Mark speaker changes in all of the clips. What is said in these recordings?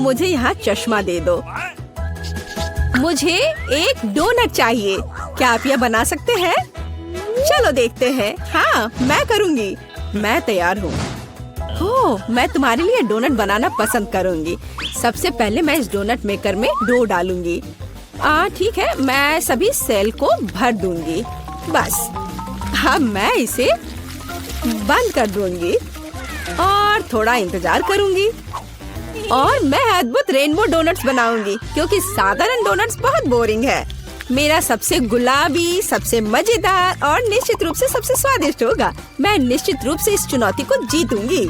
Speaker 1: मुझे यहाँ चश्मा दे दो। मुझे एक डोनट चाहिए। क्या आप यह बना सकते हैं? चलो देखते हैं। हाँ, मैं करूँगी। मैं तैयार हूँ। ओह, मैं तुम्हारे लिए डोनट बनाना पसंद करूँगी। सबसे पहले मैं इस डोनट मेकर में डो डालूंगी। ठीक है, मैं सभी सेल को भर दूंगी। बस अब मैं इसे बंद कर दूंगी और थोड़ा इंतजार करूंगी और मैं अद्भुत रेनबो डोनट्स बनाऊंगी, क्योंकि साधारण डोनट्स बहुत बोरिंग है। मेरा सबसे गुलाबी, सबसे मजेदार और निश्चित रूप से सबसे स्वादिष्ट होगा। मैं निश्चित रूप से इस चुनौती को जीतूंगी।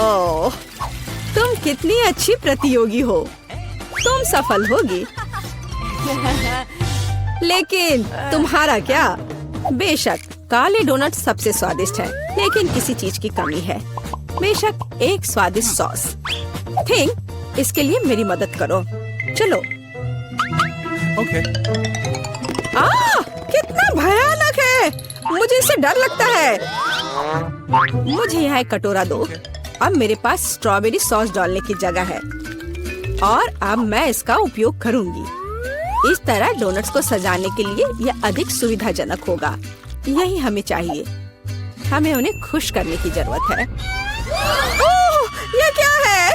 Speaker 1: ओह, तुम कितनी अच्छी प्रतियोगी हो। तुम सफल होगी। लेकिन तुम्हारा क्या? बेशक काले डोनट सबसे स्वादिष्ट है, लेकिन किसी चीज की कमी है। बेशक एक स्वादिष्ट सॉस। थिंक, इसके लिए मेरी मदद करो। चलो।
Speaker 2: Okay.
Speaker 1: कितना भयानक है। मुझे इससे डर लगता है। मुझे यहाँ एक कटोरा दो। अब मेरे पास स्ट्रॉबेरी सॉस डालने की जगह है और अब मैं इसका उपयोग करूंगी। इस तरह डोनट्स को सजाने के लिए यह अधिक सुविधाजनक होगा। यही हमें चाहिए। हमें उन्हें खुश करने की जरूरत है। ओह, यह क्या है?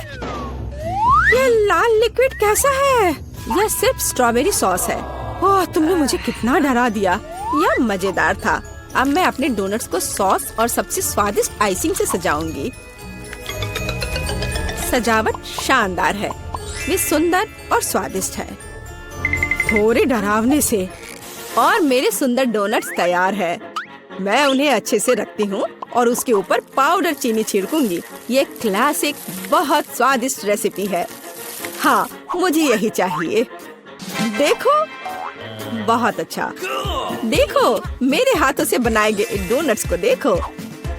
Speaker 1: यह लाल लिक्विड कैसा है? यह सिर्फ स्ट्रॉबेरी सॉस है। ओह, तुमने मुझे कितना डरा दिया। यह मजेदार था। अब मैं अपने डोनट्स को सॉस और सबसे स्वादिष्ट आइसिंग से सजाऊंगी। सजावट शानदार है। वे सुंदर और स्वादिष्ट है। थोड़े डरावने से। और मेरे सुंदर डोनट्स तैयार है। मैं उन्हें अच्छे से रखती हूँ और उसके ऊपर पाउडर चीनी छिड़कूंगी। ये क्लासिक बहुत स्वादिष्ट रेसिपी है। हाँ, मुझे यही चाहिए। देखो, बहुत अच्छा। देखो, मेरे हाथों से बनाए गए डोनट्स को देखो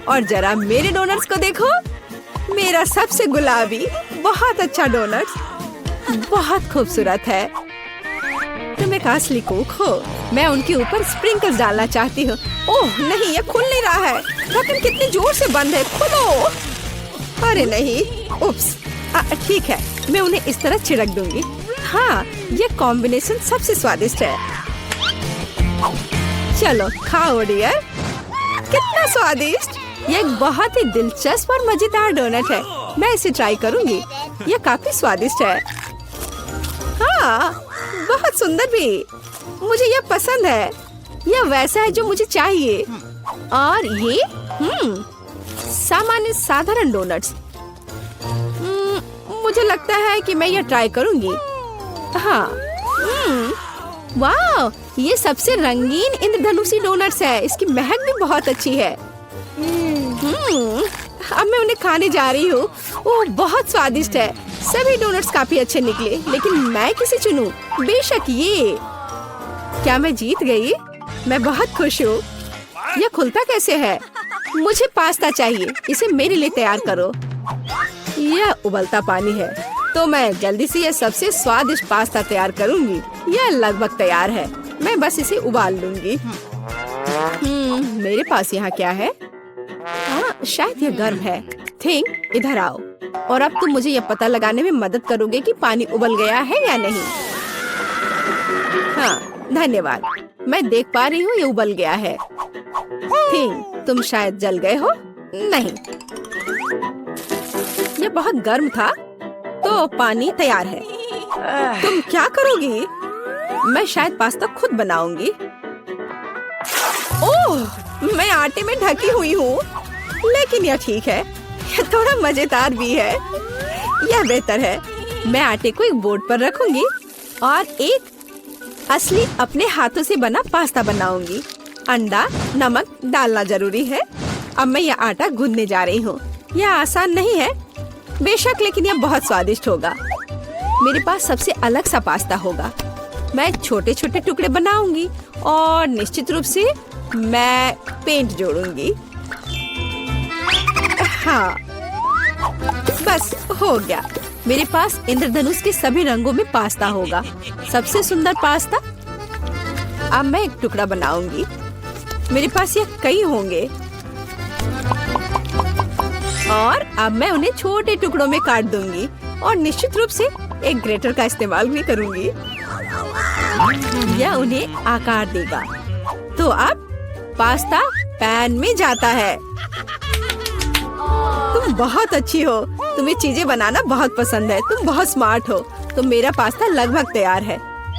Speaker 1: और जरा मेरे डोनट्स को देखो। मेरा सबसे गुलाबी बहुत अच्छा डोनट्स बहुत खूबसूरत है। तुम एक असली कुक हो। मैं उनके ऊपर स्प्रिंकल्स डालना चाहती हूँ। ओह नहीं, ये खुल नहीं रहा है। ढक्कन कितनी जोर से बंद है। खोलो। अरे नहीं, उप्स। ठीक है, मैं उन्हें इस तरह छिड़क दूंगी। हाँ, ये कॉम्बिनेशन सबसे स्वादिष्ट है। चलो खाओ डियर। कितना स्वादिष्ट। ये एक बहुत ही दिलचस्प और मजेदार डोनट है। मैं इसे ट्राई करूंगी। ये काफी स्वादिष्ट है। हाँ, बहुत सुंदर भी। मुझे यह पसंद है। यह वैसा है जो मुझे चाहिए। और ये सामान्य साधारण डोनट्स। मुझे लगता है कि मैं यह ट्राई करूंगी। हाँ, वाह, ये सबसे रंगीन इंद्रधनुषी डोनट्स है। इसकी महक भी बहुत अच्छी है। अब मैं उन्हें खाने जा रही हूँ। ओह, बहुत स्वादिष्ट है। सभी डोनट्स काफी अच्छे निकले, लेकिन मैं किसे चुनूं? बेशक ये। क्या मैं जीत गई? मैं बहुत खुश हूँ। यह खुलता कैसे है? मुझे पास्ता चाहिए। इसे मेरे लिए तैयार करो। यह उबलता पानी है, तो मैं जल्दी से यह सबसे स्वादिष्ट पास्ता तैयार करूंगी। यह लगभग तैयार है। मैं बस इसे उबाल लूंगी। मेरे पास यहाँ क्या है? शायद यह गर्म है। थिंक, इधर आओ और अब तुम मुझे यह पता लगाने में मदद करोगे कि पानी उबल गया है या नहीं। हाँ, धन्यवाद। मैं देख पा रही हूँ ये उबल गया है। थिंक, तुम शायद जल गए हो। नहीं, ये बहुत गर्म था, तो पानी तैयार है। तुम क्या करोगी? मैं शायद पास्ता खुद बनाऊंगी। ओह, मैं आटे में ढकी हुई हूँ, लेकिन यह ठीक है। यह थोड़ा मजेदार भी है। यह बेहतर है। मैं आटे को एक बोर्ड पर रखूंगी और एक असली अपने हाथों से बना पास्ता बनाऊंगी। अंडा, नमक डालना जरूरी है। अब मैं यह आटा गूंदने जा रही हूँ। यह आसान नहीं है बेशक, लेकिन यह बहुत स्वादिष्ट होगा। मेरे पास सबसे अलग सा पास्ता होगा। मैं छोटे छोटे टुकड़े बनाऊंगी और निश्चित रूप से मैं पेंट जोड़ूंगी। हाँ, बस हो गया। मेरे पास इंद्रधनुष के सभी रंगों में पास्ता होगा। सबसे सुंदर पास्ता। अब मैं एक टुकड़ा बनाऊंगी। मेरे पास ये कई होंगे। और अब मैं उन्हें छोटे टुकड़ों में काट दूंगी और निश्चित रूप से एक ग्रेटर का इस्तेमाल भी करूंगी। यह उन्हें आकार देगा। तो अब पास्ता पैन में जाता है। तुम बहुत अच्छी हो। तुम्हें चीजें बनाना बहुत पसंद है। तुम बहुत स्मार्ट हो। तो मेरा पास्ता लगभग तैयार है।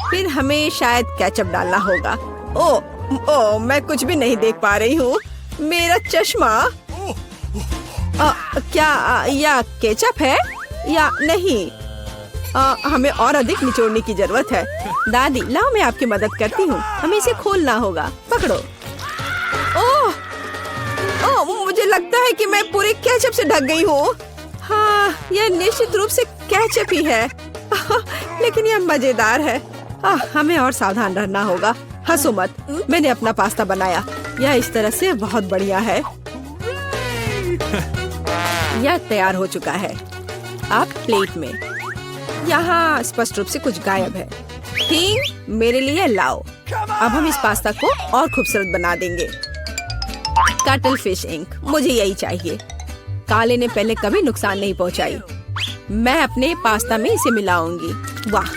Speaker 1: फिर हमें शायद केचप डालना होगा। ओ, मैं कुछ भी नहीं देख पा रही हूँ। मेरा चश्मा। क्या यह केचप है या नहीं? हमें और अधिक निचोड़ने की जरूरत है। दादी, लाओ मैं आपकी मदद करती हूँ। हमें इसे खोलना होगा। पकड़ो। ओह, मुझे लगता है कि मैं पूरे केचप से ढक गई हूँ। हाँ, यह निश्चित रूप से केचप ही है। लेकिन यह मजेदार है। हमें और सावधान रहना होगा। हंसो मत, मैंने अपना पास्ता बनाया। यह इस तरह से बहुत बढ़िया है। यह तैयार हो चुका है। अब प्लेट में। यहाँ स्पष्ट रूप से कुछ गायब है। ठीक, मेरे लिए लाओ। अब हम इस पास्ता को और खूबसूरत बना देंगे। कटल फिश इंक, मुझे यही चाहिए। काले ने पहले कभी नुकसान नहीं पहुंचाई। मैं अपने पास्ता में इसे मिलाऊंगी। वाह,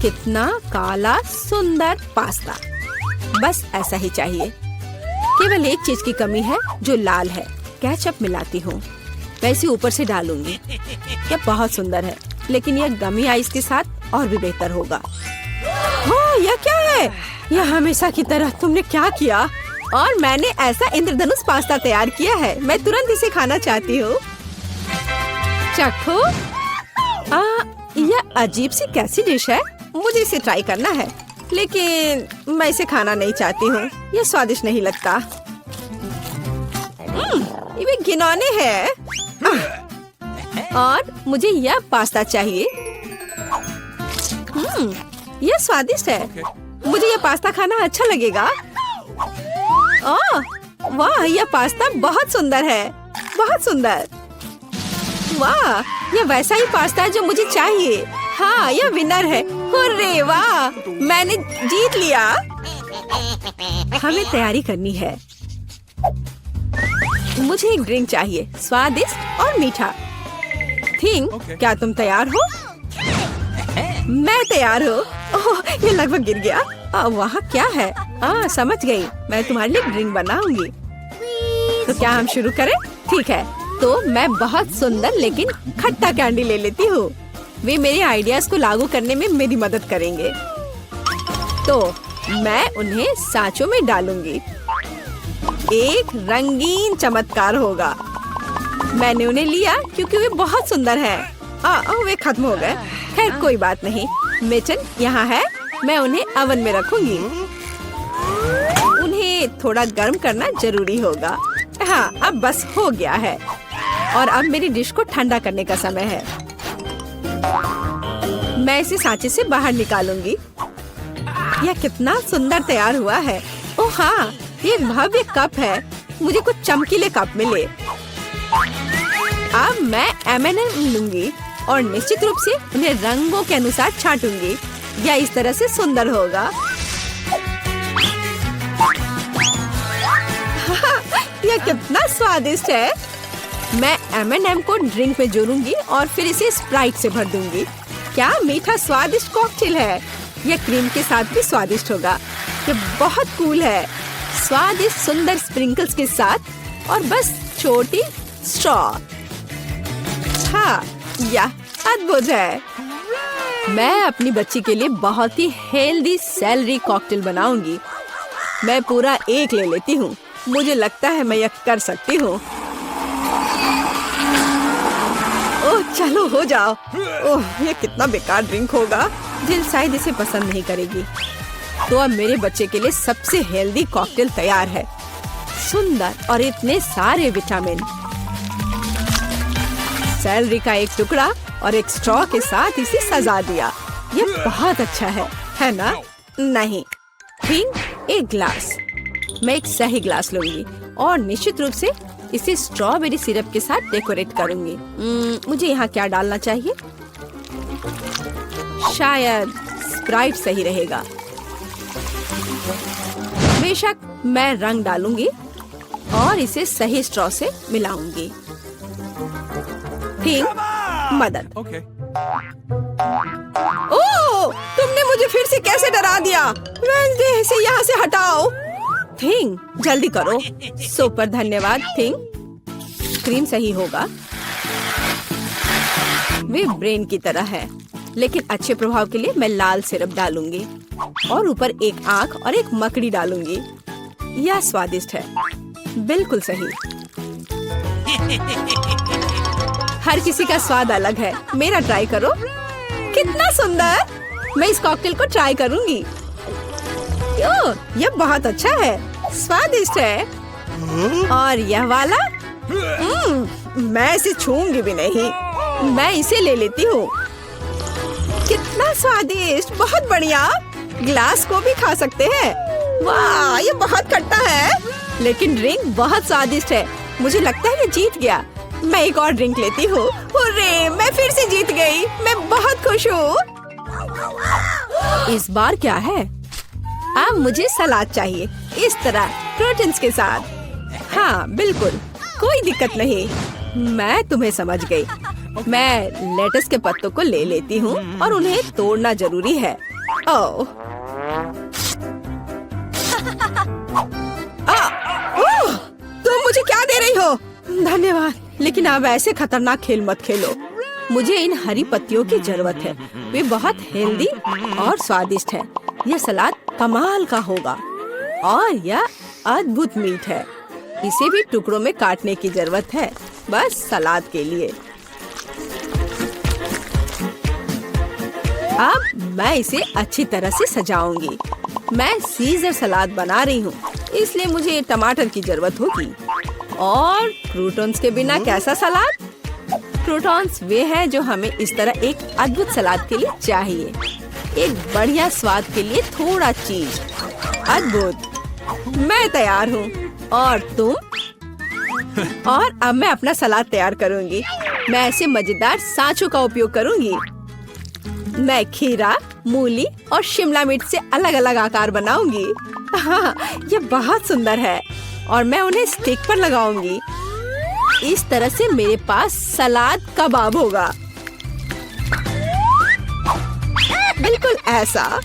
Speaker 1: कितना काला सुंदर पास्ता। बस ऐसा ही चाहिए। केवल एक चीज की कमी है जो लाल है। केचप मिलाती हूँ। मैं इसे ऊपर से डालूंगी। यह बहुत सुंदर है, लेकिन यह गमी आइस के साथ और भी बेहतर होगा। हाँ, यह क्या है? यह हमेशा की तरह तुमने क्या किया? और मैंने ऐसा इंद्रधनुष पास्ता तैयार किया है। मैं तुरंत इसे खाना चाहती हूँ। चखो। यह अजीब सी कैसी डिश है? मुझे इसे ट्राई करना है, लेकिन मैं इसे खाना नहीं चाहती हूँ। यह स्वादिष्ट नहीं लगता। ये घिनौने है। और मुझे यह पास्ता चाहिए। यह स्वादिष्ट है। मुझे यह पास्ता खाना अच्छा लगेगा। वाह, यह पास्ता बहुत सुंदर है। बहुत सुंदर। वाह, यह वैसा ही पास्ता है जो मुझे चाहिए। हाँ, यह विनर है। हुर्रे, वाह, मैंने जीत लिया। हमें तैयारी करनी है। मुझे एक ड्रिंक चाहिए, स्वादिष्ट और मीठा। थिंग, क्या तुम तैयार हो? मैं तैयार हूँ। ओह, ये लगभग गिर गया। वहाँ क्या है? समझ गई। मैं तुम्हारे लिए ड्रिंक बनाऊंगी। तो क्या हम शुरू करें? ठीक है। तो मैं बहुत सुंदर लेकिन खट्टा कैंडी ले लेती हूँ। वे मेरे आइडियाज को लागू करने में मेरी मदद करेंगे। तो मैं उन्हें सांचों में डालूंगी। एक रंगीन चमत्कार होगा। मैंने उन्हें लिया क्योंकि वे बहुत सुंदर हैं। वे खत्म हो गए। खैर, कोई बात नहीं। मेचन यहाँ है। मैं उन्हें ओवन में रखूंगी। उन्हें थोड़ा गर्म करना जरूरी होगा। हाँ, अब बस हो गया है। और अब मेरी डिश को ठंडा करने का समय है। मैं इसे सांचे से बाहर निकालूंगी। यह कितना सुंदर तैयार हुआ है। ओह हाँ, ये एक भव्य कप है। मुझे कुछ चमकीले कप मिले। अब मैं M&M लूंगी और निश्चित रूप से उन्हें रंगों के अनुसार छांटूंगी। यह इस तरह से सुंदर होगा। यह कितना स्वादिष्ट है। मैं M&M को ड्रिंक में जोड़ूंगी और फिर इसे स्प्राइट से भर दूंगी। क्या मीठा स्वादिष्ट कॉकटेल है। यह क्रीम के साथ भी स्वादिष्ट होगा। यह बहुत कूल है। स्वादिष्ट सुंदर स्प्रिंकल्स के साथ और बस छोटी स्ट्रॉ। हाँ, यह अद्भुत है। मैं अपनी बच्ची के लिए बहुत ही हेल्दी सेलरी कॉकटेल बनाऊंगी। मैं पूरा एक ले लेती हूँ। मुझे लगता है मैं यह कर सकती हूँ। ओह, चलो हो जाओ। ओह, ये कितना बेकार ड्रिंक होगा। जिल शायद इसे पसंद नहीं करेगी। तो अब मेरे बच्चे के लिए सबसे हेल्दी कॉकटेल तैयार है। सुंदर और इतने सारे विटामिन। सेलरी का एक टुकड़ा और एक स्ट्रॉ के साथ इसे सजा दिया। ये बहुत अच्छा है ना? नहीं, थिंक एक ग्लास। मैं एक सही ग्लास लूंगी और निश्चित रूप से इसे स्ट्रॉबेरी सिरप के साथ डेकोरेट करूंगी। मुझे यहाँ क्या डालना चाहिए? शायद स्प्राइट सही रहेगा। बेशक मैं रंग डालूंगी। और इसे सही स्ट्रॉ से मिलाऊंगी। थिंग, मदद।
Speaker 2: Okay.
Speaker 1: ओह, तुमने मुझे फिर से कैसे डरा दिया? वेंसडे, इसे यहाँ से हटाओ। थिंग, जल्दी करो। सुपर धन्यवाद थिंग। क्रीम सही होगा। वे ब्रेन की तरह है, लेकिन अच्छे प्रभाव के लिए मैं लाल सिरप डालूंगी और ऊपर एक आंख और एक मकड़ी डालूंगी। यह स्वादिष्ट है, बिल्कुल सही। हर किसी का स्वाद अलग है। मेरा ट्राई करो। कितना सुंदर! मैं इस कॉकटेल को ट्राई करूंगी। यह बहुत अच्छा है, स्वादिष्ट है। और यह वाला? मैं इसे छूंगी भी नहीं। मैं इसे ले लेती हूँ। कितना स्वादिष्ट, बहुत बढ़िया। ग्लास को भी खा सकते हैं। वाह, ये बहुत खट्टा है, लेकिन ड्रिंक बहुत स्वादिष्ट है। मुझे लगता है मैं जीत गया। मैं एक और ड्रिंक लेती हूँ। हुर्रे, मैं फिर से जीत गई। मैं बहुत खुश हूँ। इस बार क्या है? अब मुझे सलाद चाहिए, इस तरह प्रोटीन्स के साथ। हाँ बिल्कुल, कोई दिक्कत नहीं। मैं तुम्हें समझ गई। मैं लेटस के पत्तों को ले लेती हूँ और उन्हें तोड़ना जरूरी है। ओह, तुम मुझे क्या दे रही हो? धन्यवाद, लेकिन अब ऐसे खतरनाक खेल मत खेलो। मुझे इन हरी पत्तियों की जरूरत है। वे बहुत हेल्दी और स्वादिष्ट है। यह सलाद कमाल का होगा और यह अद्भुत मीठ है। इसे भी टुकड़ों में काटने की जरूरत है, बस सलाद के लिए। अब मैं इसे अच्छी तरह से सजाऊंगी। मैं सीजर सलाद बना रही हूँ, इसलिए मुझे टमाटर की जरूरत होगी। और क्रूटॉन्स के बिना कैसा सलाद? क्रूटॉन्स वे हैं जो हमें इस तरह एक अद्भुत सलाद के लिए चाहिए। एक बढ़िया स्वाद के लिए थोड़ा चीज। अद्भुत। मैं तैयार हूँ। और तुम? और अब मैं अपना सलाद तैयार करूँगी। मैं ऐसे मजेदार सांचों का उपयोग करूँगी। मैं खीरा, मूली और शिमला मिर्च से अलग अलग आकार बनाऊंगी। हाँ, ये बहुत सुंदर है और मैं उन्हें स्टिक पर लगाऊंगी। इस तरह से मेरे पास सलाद कबाब होगा, बिल्कुल ऐसा।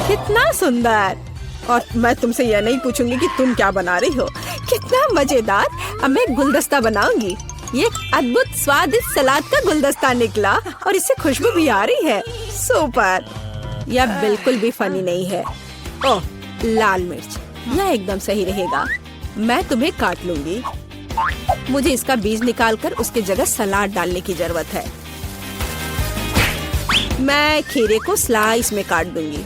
Speaker 1: कितना सुंदर! और मैं तुमसे यह नहीं पूछूंगी कि तुम क्या बना रही हो। कितना मजेदार! अब मैं गुलदस्ता बनाऊंगी। ये एक अद्भुत स्वादिष्ट सलाद का गुलदस्ता निकला और इससे खुशबू भी आ रही है। सुपर! यह बिल्कुल भी फनी नहीं है। ओह, लाल मिर्च, यह एकदम सही रहेगा। मैं तुम्हें काट लूंगी। मुझे इसका बीज निकालकर उसके जगह सलाद डालने की जरूरत है। मैं खीरे को स्लाइस में काट दूंगी।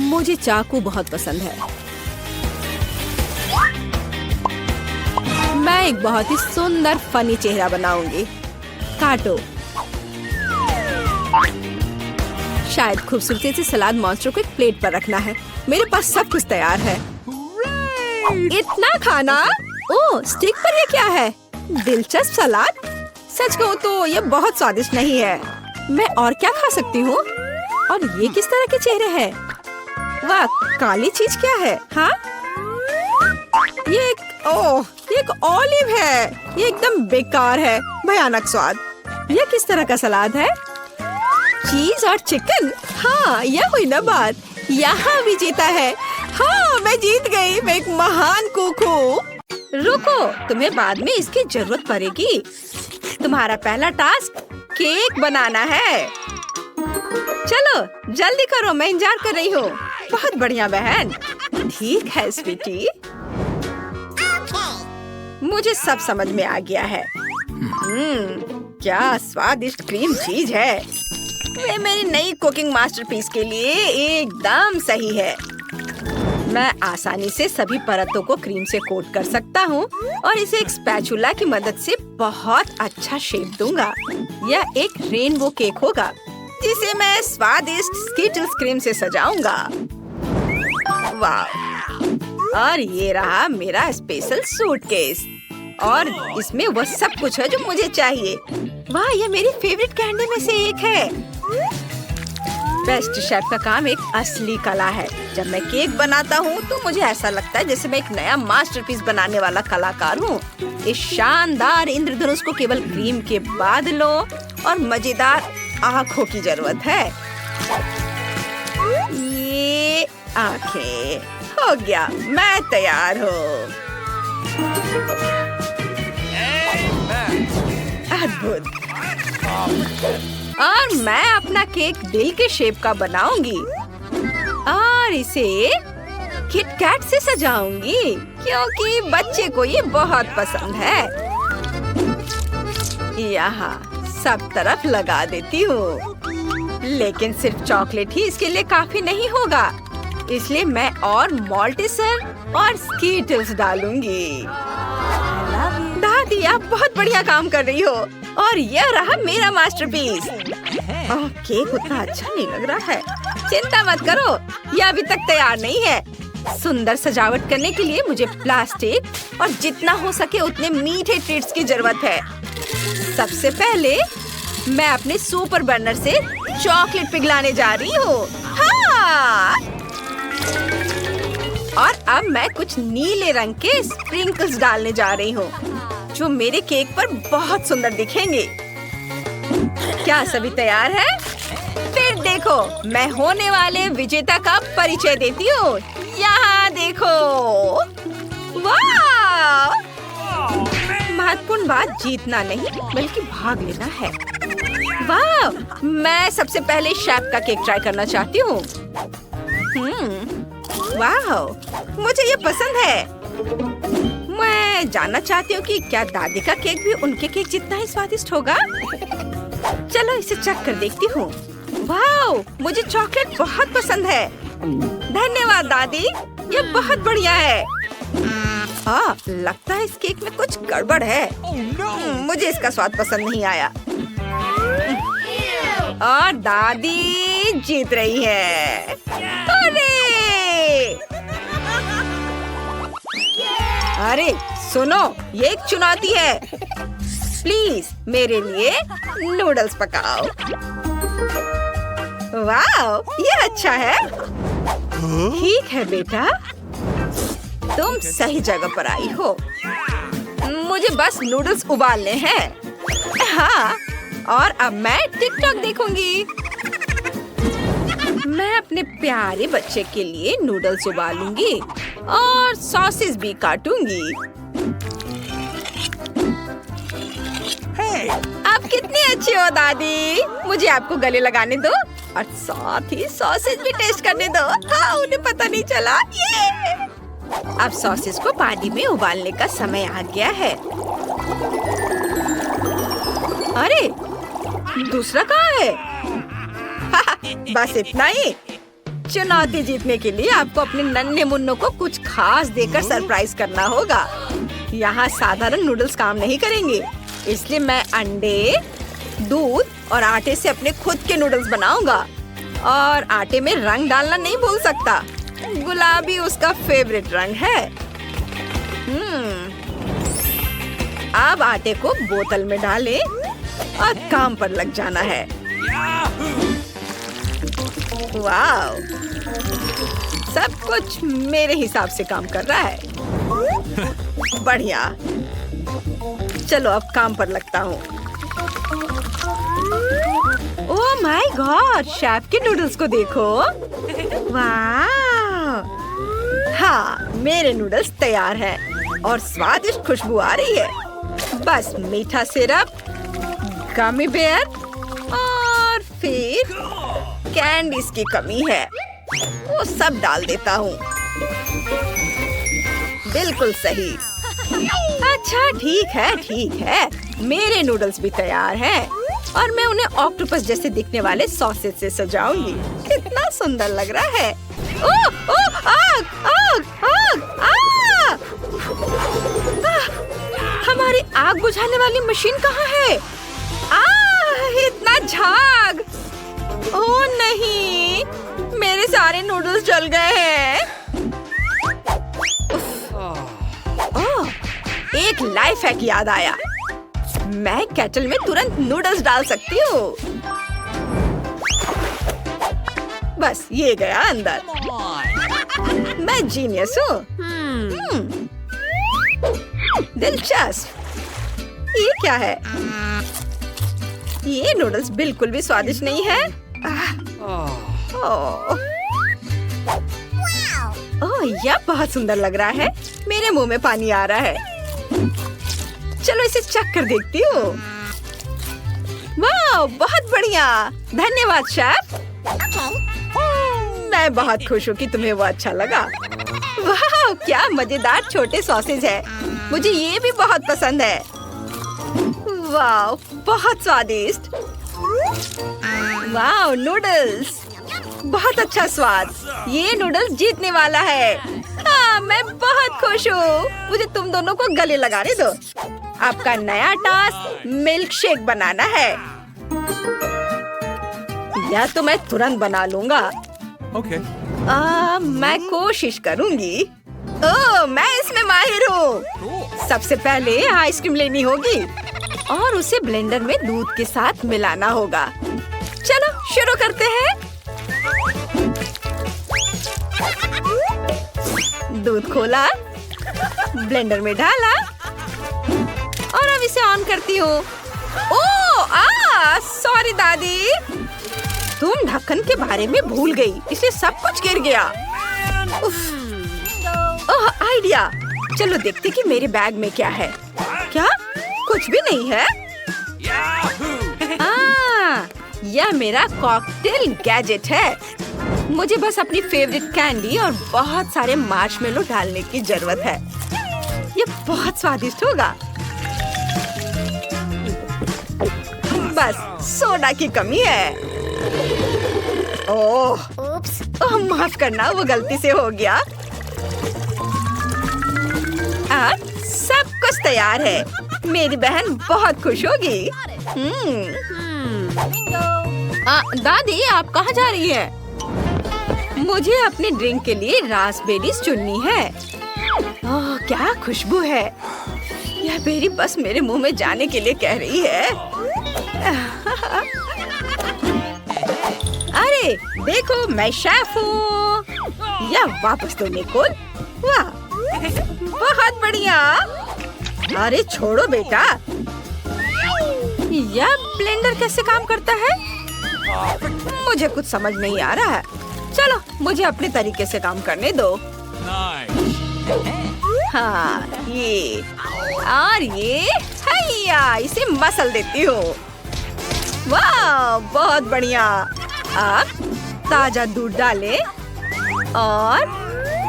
Speaker 1: मुझे चाकू बहुत पसंद है। मैं एक बहुत ही सुंदर फनी चेहरा बनाऊंगी। काटो। शायद खूबसूरती से सलाद मॉन्स्टर को एक प्लेट पर रखना है। मेरे पास सब कुछ तैयार है। इतना खाना? ओह, स्टिक पर ये क्या है? दिलचस्प सलाद। सच कहूँ तो ये बहुत स्वादिष्ट नहीं है। मैं और क्या खा सकती हूँ? और ये किस तरह के चेहरे हैं? वाह, काली चीज क्या है? हाँ, ये एक ऑलिव है। ये एकदम बेकार है, भयानक स्वाद। ये किस तरह का सलाद है? चीज और चिकन। हाँ, यह हुई ना बात। यहाँ भी जीता है। हाँ, मैं जीत गई। मैं एक महान कुक हूँ। रुको, तुम्हें बाद में इसकी जरूरत पड़ेगी। तुम्हारा पहला टास्क केक बनाना है। चलो जल्दी करो, मैं इंतजार कर रही हूँ। बहुत बढ़िया बहन। ठीक है स्वीटी, मुझे सब समझ में आ गया है। क्या स्वादिष्ट क्रीम चीज है। वे मेरी नई कुकिंग मास्टरपीस के लिए एकदम सही है। मैं आसानी से सभी परतों को क्रीम से कोट कर सकता हूँ और इसे एक स्पैचुला की मदद से बहुत अच्छा शेप दूंगा। यह एक रेनबो केक होगा जिसे मैं स्वादिष्ट स्किटल्स क्रीम से सजाऊंगा। वाह! और ये रहा मेरा स्पेशल सूटकेस और इसमें वो सब कुछ है जो मुझे चाहिए। वाह, ये मेरी फेवरेट कैंडी में से एक है। बेस्ट शेफ का काम एक असली कला है। जब मैं केक बनाता हूँ तो मुझे ऐसा लगता है जैसे मैं एक नया मास्टरपीस बनाने वाला कलाकार हूँ। इस शानदार इंद्रधनुष को केवल क्रीम के बादलों और मजेदार आँखों की जरूरत है। ये आँखें, हो गया, मैं तैयार हूँ। अद्भुत। और मैं अपना केक दिल के शेप का बनाऊंगी और इसे किटकैट से सजाऊंगी क्योंकि बच्चे को ये बहुत पसंद है। यहाँ सब तरफ लगा देती हूँ, लेकिन सिर्फ चॉकलेट ही इसके लिए काफी नहीं होगा, इसलिए मैं और मॉल्टिसर और स्कीटल्स डालूंगी। दादी, आप बहुत बढ़िया काम कर रही हो और यह रहा मेरा मास्टरपीस। ओह, केक उतना अच्छा नहीं लग रहा है। चिंता मत करो, यह अभी तक तैयार नहीं है। सुंदर सजावट करने के लिए मुझे प्लास्टिक और जितना हो सके उतने मीठे ट्रीट्स की जरूरत है। सबसे पहले मैं अपने सुपर बर्नर से चॉकलेट पिघलाने जा रही हूँ। हाँ! और अब मैं कुछ नीले रंग के स्प्रिंकल्स डालने जा रही हूँ जो मेरे केक पर बहुत सुंदर दिखेंगे। क्या सभी तैयार हैं? फिर देखो, मैं होने वाले विजेता का परिचय देती हूँ। यहाँ देखो, वाह! महत्वपूर्ण बात जीतना नहीं बल्कि भाग लेना है। वाह! मैं सबसे पहले शेफ का केक ट्राई करना चाहती हूँ। वाह! मुझे ये पसंद है। मैं जानना चाहती हूँ कि क्या दादी का केक भी उनके केक जितना ही स्वादिष्ट होगा। चलो इसे चख कर देखती हूँ। वाह! मुझे चॉकलेट बहुत पसंद है। धन्यवाद दादी, ये बहुत बढ़िया है। लगता है इस केक में कुछ गड़बड़ है। मुझे इसका स्वाद पसंद नहीं आया। और दादी जीत रही है। अरे सुनो, ये एक चुनौती है। प्लीज मेरे लिए नूडल्स पकाओ। वाह, ये अच्छा है। ठीक है बेटा, तुम सही जगह पर आई हो। मुझे बस नूडल्स उबालने हैं। हाँ, और अब मैं टिकटॉक देखूंगी। मैं अपने प्यारे बच्चे के लिए नूडल्स उबालूंगी और सॉसेस भी काटूंगी। आप कितनी अच्छी हो दादी। मुझे आपको गले लगाने दो और साथ ही सॉसेज भी टेस्ट करने दो। हाँ, उन्हें पता नहीं चला। ये अब सॉसेज को पानी में उबालने का समय आ गया है। अरे दूसरा कहाँ है? बस इतना ही। चुनौती जीतने के लिए आपको अपने नन्हे मुन्नों को कुछ खास देकर सरप्राइज करना होगा। यहाँ साधारण नूडल्स काम नहीं करेंगे, इसलिए मैं अंडे, दूध और आटे से अपने खुद के नूडल्स बनाऊंगा। और आटे में रंग डालना नहीं भूल सकता। गुलाबी उसका फेवरेट रंग है। अब आटे को बोतल में डालें और काम पर लग जाना है। वाह! सब कुछ मेरे हिसाब से काम कर रहा है। बढ़िया। चलो अब काम पर लगता हूँ। ओह माय गॉड, शेफ के नूडल्स को देखो। वाह! हाँ, मेरे नूडल्स तैयार हैं और स्वादिष्ट खुशबू आ रही है। बस मीठा सिरप, गमी बेयर और फिर कैंडीज की कमी है, वो सब डाल देता हूँ। बिल्कुल सही। अच्छा ठीक है, मेरे नूडल्स भी तैयार हैं और मैं उन्हें ऑक्टोपस जैसे दिखने वाले सॉसेज से सजाऊंगी। कितना सुंदर लग रहा है। ओह ओह, आग आग आग आग! हमारी आग बुझाने वाली मशीन कहाँ है? इतना झाग! ओह नहीं, मेरे सारे नूडल्स जल गए हैं। ओह, एक लाइफ हैक याद आया। मैं केटल में तुरंत नूडल्स डाल सकती हूँ। बस ये गया अंदर। मैं जीनियस हूँ। दिलचस्प। ये क्या है? ये नूडल्स बिल्कुल भी स्वादिष्ट नहीं है। ओह, यह बहुत सुंदर लग रहा है। मेरे मुंह में पानी आ रहा है। चलो इसे चख कर देखती हूँ। वाह, बहुत बढ़िया। धन्यवाद शेफ। मैं बहुत खुश हूँ कि तुम्हें वो अच्छा लगा। वाह, क्या मजेदार छोटे सॉसेज है। मुझे ये भी बहुत पसंद है। वाह, बहुत स्वादिष्ट। वाह, नूडल्स बहुत अच्छा स्वाद। ये नूडल्स जीतने वाला है। हाँ, मैं बहुत खुश हूँ। मुझे तुम दोनों को गले लगाने दो। आपका नया टास्क मिल्क शेक बनाना है। या तो मैं तुरंत बना लूंगा।
Speaker 2: Okay.
Speaker 1: मैं कोशिश करूंगी। ओह, मैं इसमें माहिर हूँ। सबसे पहले आइसक्रीम लेनी होगी और उसे ब्लेंडर में दूध के साथ मिलाना होगा। चलो शुरू करते हैं। दूध खोला, ब्लेंडर में डाला और अब इसे ऑन करती हूँ। ओह, सॉरी दादी। तुम ढक्कन के बारे में भूल गई, इसलिए सब कुछ गिर गया। ओह, आइडिया। चलो देखते कि मेरे बैग में क्या है। क्या? कुछ भी नहीं है। यह मेरा कॉकटेल गैजेट है। मुझे बस अपनी फेवरेट कैंडी और बहुत सारे मार्शमेलो डालने की जरूरत है। यह बहुत स्वादिष्ट होगा। बस सोडा की कमी है। ओह, माफ करना, वो गलती से हो गया। सब कुछ तैयार है। मेरी बहन बहुत खुश होगी। दादी, आप कहाँ जा रही है? मुझे अपने ड्रिंक के लिए रास्पबेरीज चुननी है। ओह, क्या खुशबू है। यह बेरी बस मेरे मुंह में जाने के लिए कह रही है। अरे देखो, मैं शेफ हूँ। यह वापस दो निकोल। वाह, बहुत बढ़िया। अरे छोड़ो बेटा। यह ब्लेंडर कैसे काम करता है? मुझे कुछ समझ नहीं आ रहा है। चलो मुझे अपने तरीके से काम करने दो। हाँ, ये और ये हैया, इसे मसल देती हूँ। वाह, बहुत बढ़िया। अब ताजा दूध डालें और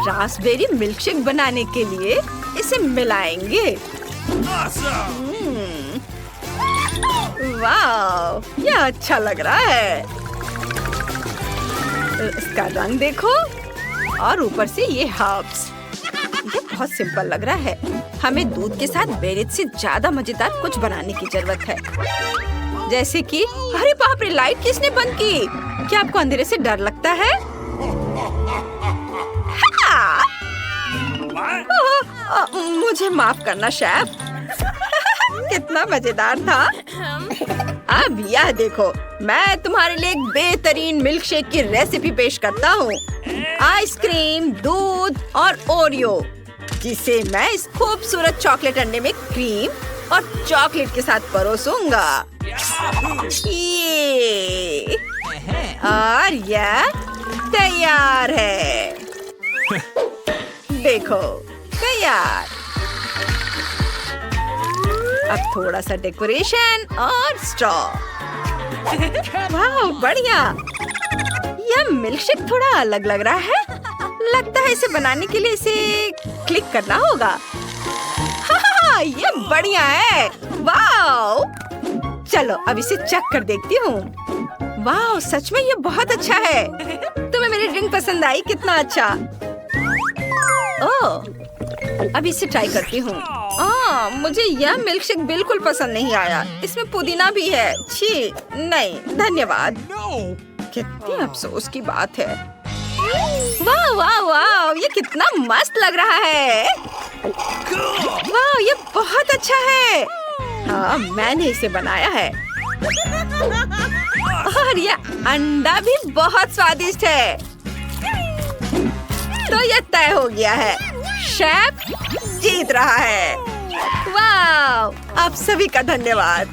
Speaker 1: रास्पबेरी मिल्कशेक बनाने के लिए इसे मिलाएंगे। वाह, यह अच्छा लग रहा है। इसका रंग देखो और ऊपर से ये हर्ब्स। ये बहुत सिंपल लग रहा है। हमें दूध के साथ बेरीज से ज्यादा मजेदार कुछ बनाने की जरूरत है। जैसे कि अरे बाप रे, लाइट किसने बंद की? क्या आपको अंधेरे से डर लगता है? मुझे माफ करना शेफ। कितना मजेदार था। अब यह देखो, मैं तुम्हारे लिए एक बेहतरीन मिल्कशेक की रेसिपी पेश करता हूँ। आइसक्रीम, दूध और ओरियो, जिसे मैं इस खूबसूरत चॉकलेट अंडे में क्रीम और चॉकलेट के साथ परोसूंगा। ये और यह तैयार है। देखो, तैयार। अब थोड़ा सा डेकोरेशन और स्ट्रॉ। वाह, बढ़िया। यह मिल्कशेक थोड़ा अलग लग रहा है। लगता है इसे बनाने के लिए इसे क्लिक करना होगा। हाँ, ये बढ़िया है। वाह, चलो अब इसे चख कर देखती हूँ। वाह, सच में ये बहुत अच्छा है। तुम्हें मेरी ड्रिंक पसंद आई? कितना अच्छा। ओह, अब इसे ट्राई करती हूँ। मुझे यह मिल्कशेक बिल्कुल पसंद नहीं आया। इसमें पुदीना भी है। छी, नहीं धन्यवाद। कितनी अफसोस की बात है। वाह वाह वाह, ये कितना मस्त लग रहा है। वाह, ये बहुत अच्छा है। हाँ, मैंने इसे बनाया है। और ये अंडा भी बहुत स्वादिष्ट है। तो ये तय हो गया है, शेफ जीत रहा है। वाह! आप सभी का धन्यवाद।